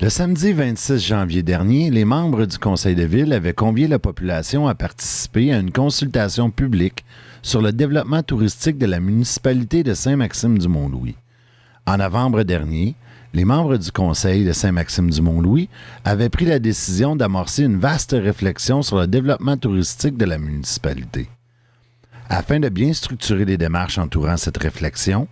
Le samedi 26 janvier dernier, les membres du Conseil de ville avaient convié la population à participer à une consultation publique sur le développement touristique de la municipalité de Saint-Maxime-du-Mont-Louis. En novembre dernier, les membres du Conseil de Saint-Maxime-du-Mont-Louis avaient pris la décision d'amorcer une vaste réflexion sur le développement touristique de la municipalité. Afin de bien structurer les démarches entourant cette réflexion,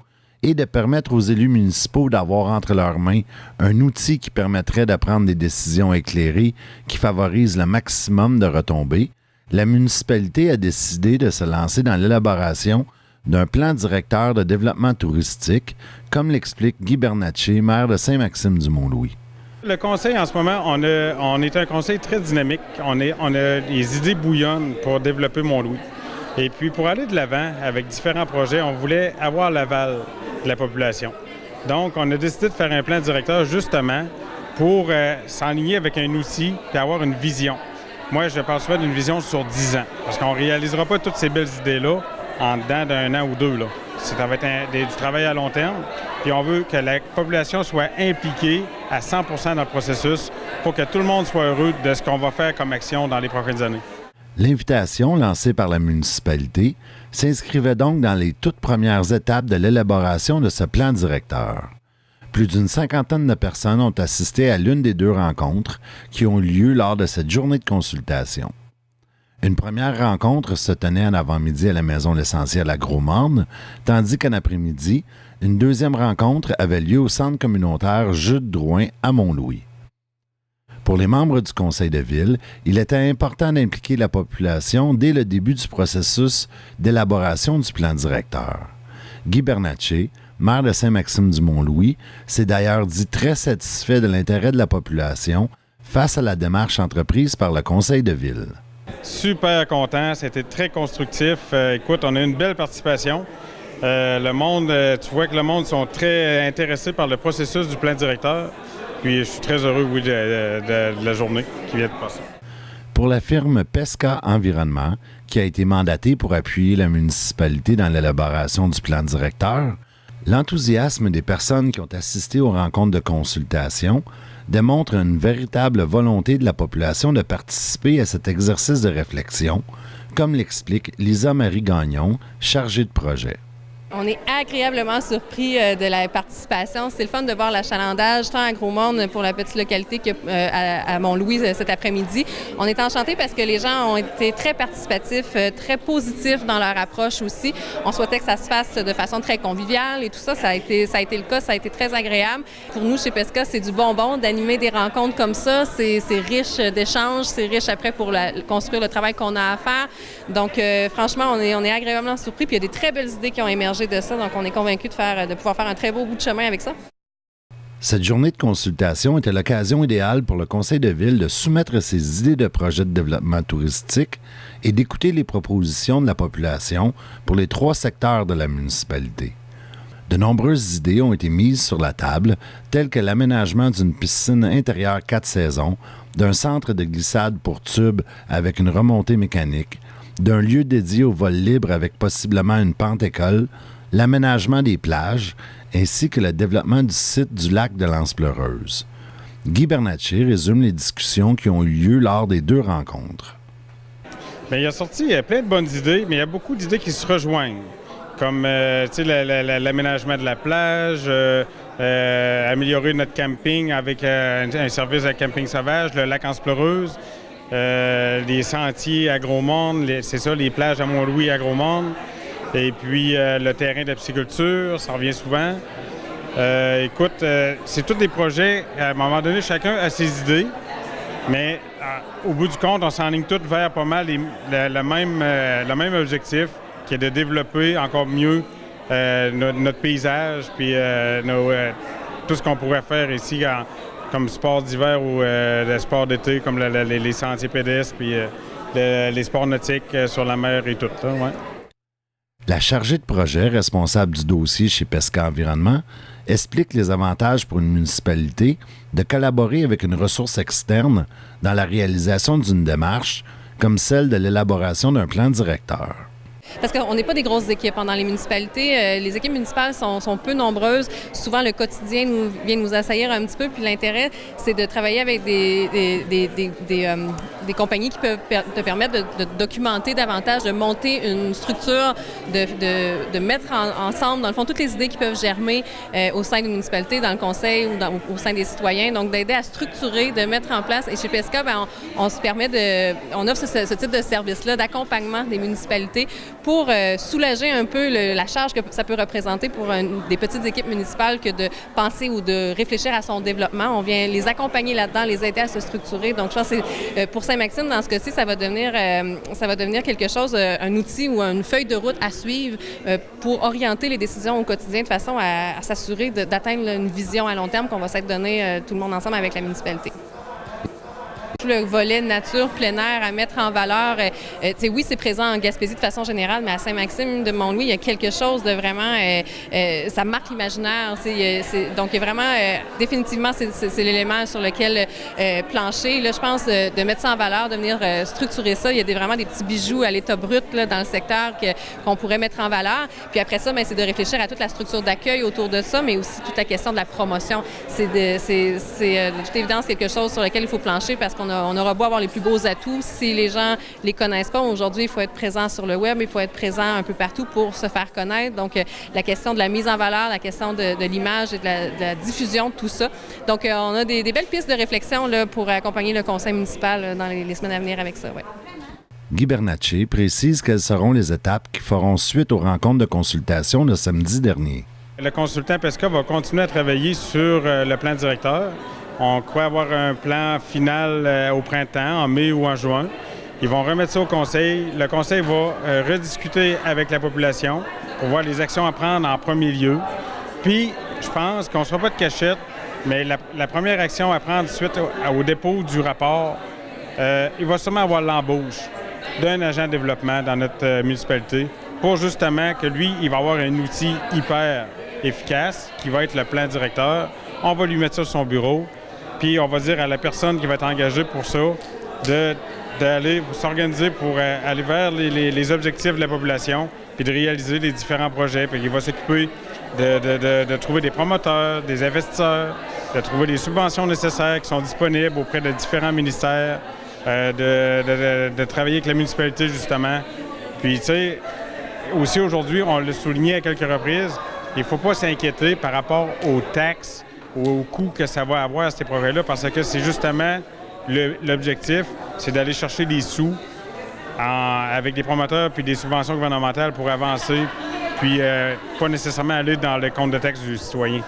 et de permettre aux élus municipaux d'avoir entre leurs mains un outil qui permettrait de prendre des décisions éclairées qui favorisent le maximum de retombées, la municipalité a décidé de se lancer dans l'élaboration d'un plan directeur de développement touristique, comme l'explique Guy Bernatchez, maire de Saint-Maxime-du-Mont-Louis. Le conseil, en ce moment, on est un conseil très dynamique. On a des idées bouillonnent pour développer Mont-Louis. Et puis, pour aller de l'avant avec différents projets, on voulait avoir l'aval de la population. Donc, on a décidé de faire un plan directeur justement pour s'enligner avec un outil et avoir une vision. Moi, je parle souvent d'une vision sur 10 ans, parce qu'on ne réalisera pas toutes ces belles idées-là en dedans d'un an ou deux. Là. Ça va être du travail à long terme. Puis on veut que la population soit impliquée à 100 % dans le processus pour que tout le monde soit heureux de ce qu'on va faire comme action dans les prochaines années. L'invitation lancée par la municipalité s'inscrivait donc dans les toutes premières étapes de l'élaboration de ce plan directeur. Plus d'une cinquantaine de personnes ont assisté à l'une des deux rencontres qui ont eu lieu lors de cette journée de consultation. Une première rencontre se tenait en avant-midi à la Maison L'Essentiel à Gros-Morne, tandis qu'en après-midi, une deuxième rencontre avait lieu au centre communautaire Jules Drouin à Mont-Louis. Pour les membres du conseil de ville, il était important d'impliquer la population dès le début du processus d'élaboration du plan directeur. Guy Bernatchez, maire de Saint-Maxime-du-Mont-Louis, s'est d'ailleurs dit très satisfait de l'intérêt de la population face à la démarche entreprise par le conseil de ville. Super content, c'était très constructif. Écoute, on a une belle participation. Le monde, tu vois que le monde sont très intéressés par le processus du plan directeur. Puis je suis très heureux, oui, de la journée qui vient de passer. Pour la firme Pesca Environnement, qui a été mandatée pour appuyer la municipalité dans l'élaboration du plan directeur, l'enthousiasme des personnes qui ont assisté aux rencontres de consultation démontre une véritable volonté de la population de participer à cet exercice de réflexion, comme l'explique Lisa-Marie Gagnon, chargée de projet. On est agréablement surpris de la participation. C'est le fun de voir l'achalandage, tant à Gros-Morne pour la petite localité qu'à Mont-Louis cet après-midi. On est enchantés parce que les gens ont été très participatifs, très positifs dans leur approche aussi. On souhaitait que ça se fasse de façon très conviviale et tout ça, ça a été le cas, ça a été très agréable. Pour nous, chez Pesca, c'est du bonbon d'animer des rencontres comme ça. C'est riche d'échanges, c'est riche après pour construire le travail qu'on a à faire. Donc, franchement, on est agréablement surpris. Puis il y a des très belles idées qui ont émergé de ça, donc on est convaincus de pouvoir faire un très beau bout de chemin avec ça. Cette journée de consultation était l'occasion idéale pour le conseil de ville de soumettre ses idées de projet de développement touristique et d'écouter les propositions de la population pour les 3 secteurs de la municipalité. De nombreuses idées ont été mises sur la table, telles que l'aménagement d'une piscine intérieure 4 saisons, d'un centre de glissade pour tubes avec une remontée mécanique, d'un lieu dédié au vol libre avec possiblement une pente-école, l'aménagement des plages, ainsi que le développement du site du lac de l'Anse-Pleureuse. Guy Bernatchez résume les discussions qui ont eu lieu lors des 2 rencontres. Bien, il a sorti plein de bonnes idées, mais il y a beaucoup d'idées qui se rejoignent, comme l'aménagement de la plage, améliorer notre camping avec un service de camping sauvage, le lac Anse-Pleureuse, les sentiers à Gros-Morne, c'est ça, les plages à Mont-Louis à Gros-Morne. Et puis le terrain de pisciculture, ça revient souvent. Écoute, c'est tous des projets, à un moment donné, chacun a ses idées, mais au bout du compte, on s'enligne tous vers pas mal le même objectif, qui est de développer encore mieux notre paysage, puis tout ce qu'on pourrait faire ici comme sport d'hiver ou le sport d'été, comme les sentiers pédestres, puis les sports nautiques sur la mer et tout. Là, ouais. La chargée de projet responsable du dossier chez Pesca Environnement explique les avantages pour une municipalité de collaborer avec une ressource externe dans la réalisation d'une démarche comme celle de l'élaboration d'un plan directeur. Parce qu'on n'est pas des grosses équipes dans les municipalités. Les équipes municipales sont peu nombreuses. Souvent, le quotidien vient nous assaillir un petit peu. Puis l'intérêt, c'est de travailler avec des compagnies qui peuvent te permettre de documenter davantage, de monter une structure, de mettre ensemble, dans le fond, toutes les idées qui peuvent germer au sein d'une municipalité, dans le conseil ou au sein des citoyens. Donc, d'aider à structurer, de mettre en place. Et chez PESCA, on offre ce type de service-là, d'accompagnement des municipalités pour soulager un peu la charge que ça peut représenter pour des petites équipes municipales que de penser ou de réfléchir à son développement. On vient les accompagner là-dedans, les aider à se structurer. Donc, je pense que pour Saint-Maxime, dans ce cas-ci, ça va devenir quelque chose, un outil ou une feuille de route à suivre pour orienter les décisions au quotidien de façon à s'assurer d'atteindre une vision à long terme qu'on va s'être donné tout le monde ensemble avec la municipalité. Le volet nature, plein air à mettre en valeur, oui, c'est présent en Gaspésie de façon générale, mais à Saint-Maxime de Mont-Louis, il y a quelque chose de vraiment, ça marque l'imaginaire. Donc, il y a vraiment, définitivement, c'est l'élément sur lequel plancher. Là, je pense de mettre ça en valeur, de venir structurer ça. Il y a vraiment des petits bijoux à l'état brut là, dans le secteur qu'on pourrait mettre en valeur. Puis après ça, c'est de réfléchir à toute la structure d'accueil autour de ça, mais aussi toute la question de la promotion. C'est de toute évidence quelque chose sur lequel il faut plancher parce qu'on aura beau avoir les plus beaux atouts. Si les gens les connaissent pas, aujourd'hui, il faut être présent sur le web, il faut être présent un peu partout pour se faire connaître. Donc, la question de la mise en valeur, la question de l'image et de la diffusion de tout ça. Donc, on a des belles pistes de réflexion là, pour accompagner le conseil municipal dans les semaines à venir avec ça. Ouais. Guy Bernatchez précise quelles seront les étapes qui feront suite aux rencontres de consultation de samedi dernier. Le consultant PESCA va continuer à travailler sur le plan directeur. On croit avoir un plan final au printemps, en mai ou en juin. Ils vont remettre ça au conseil. Le conseil va rediscuter avec la population pour voir les actions à prendre en premier lieu. Puis, je pense qu'on ne se fera pas de cachette, mais la première action à prendre suite au dépôt du rapport, il va sûrement avoir l'embauche d'un agent de développement dans notre municipalité pour justement que lui, il va avoir un outil hyper efficace qui va être le plan directeur. On va lui mettre ça sur son bureau. Puis on va dire à la personne qui va être engagée pour ça d'aller s'organiser pour aller vers les objectifs de la population puis de réaliser les différents projets. Puis il va s'occuper de trouver des promoteurs, des investisseurs, de trouver les subventions nécessaires qui sont disponibles auprès de différents ministères, de travailler avec la municipalité justement. Puis tu sais, aussi aujourd'hui, on l'a souligné à quelques reprises, il ne faut pas s'inquiéter par rapport aux taxes ou au coût que ça va avoir, ces projets-là, parce que c'est justement l'objectif, c'est d'aller chercher des sous avec des promoteurs puis des subventions gouvernementales pour avancer, puis pas nécessairement aller dans le compte de taxes du citoyen.